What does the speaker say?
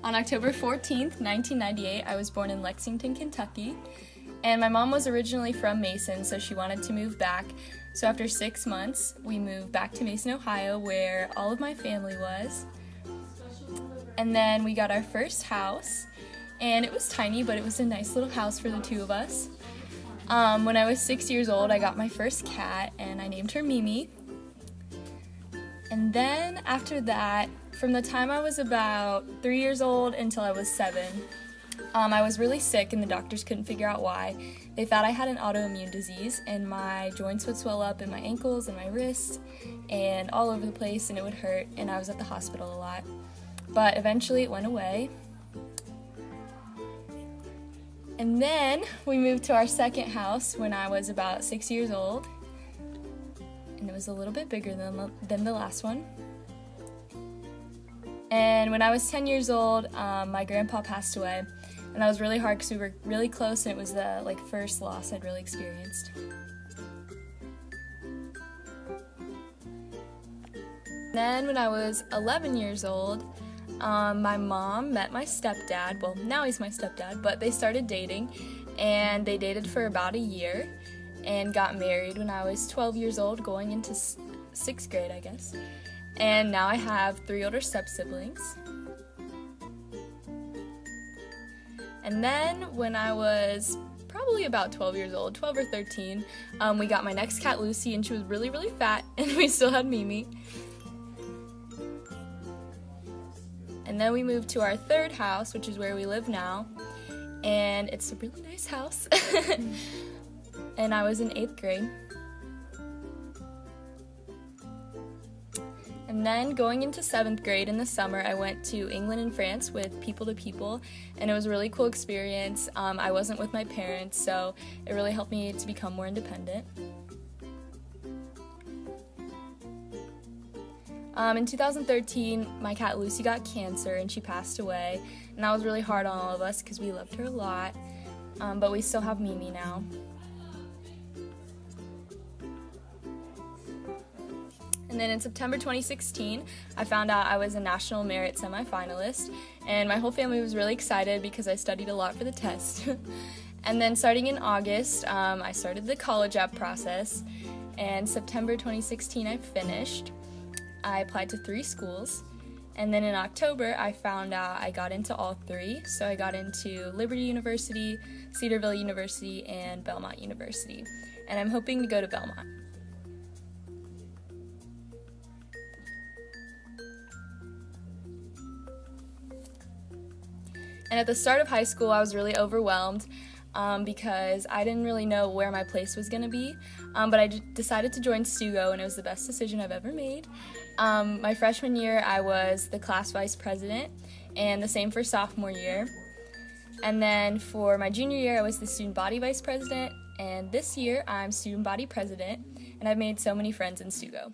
On October 14th, 1998, I was born in Lexington, Kentucky, and my mom was originally from Mason, so she wanted to move back. So after 6 months, we moved back to Mason, Ohio, where all of my family was. And then we got our first house, and it was tiny, but it was a nice little house for the two of us. When I was 6 years old, I got my first cat, and I named her Mimi. And then after that, from the time I was about 3 years old until I was 7, I was really sick and the doctors couldn't figure out why. They thought I had an autoimmune disease and my joints would swell up in my ankles and my wrists and all over the place and it would hurt and I was at the hospital a lot. But eventually it went away. And then we moved to our second house when I was about 6 years old. And it was a little bit bigger than the last one. And when I was 10 years old, my grandpa passed away. And that was really hard because we were really close and it was the first loss I'd really experienced. Then when I was 11 years old, my mom met my stepdad. Well, now he's my stepdad, but they started dating. And they dated for about a year and got married when I was 12 years old, going into 6th grade, I guess. And now I have 3 older step-siblings. And then when I was probably about 12 years old, 12 or 13, we got my next cat, Lucy, and she was really, really fat, and we still had Mimi. And then we moved to our third house, which is where we live now, and it's a really nice house. And I was in 8th grade. And then going into 7th grade in the summer, I went to England and France with People to People, and it was a really cool experience. I wasn't with my parents, so it really helped me to become more independent. In 2013, my cat Lucy got cancer and she passed away, and that was really hard on all of us because we loved her a lot, but we still have Mimi now. And then in September 2016, I found out I was a National Merit semifinalist, and my whole family was really excited because I studied a lot for the test. And then starting in August, I started the college app process, and September 2016 I finished. I applied to 3 schools, and then in October I found out I got into all 3, so I got into Liberty University, Cedarville University, and Belmont University, and I'm hoping to go to Belmont. And at the start of high school, I was really overwhelmed because I didn't really know where my place was going to be, but I decided to join Stugo, and it was the best decision I've ever made. My freshman year, I was the class vice president, and the same for sophomore year. And then for my junior year, I was the student body vice president, and this year, I'm student body president, and I've made so many friends in Stugo.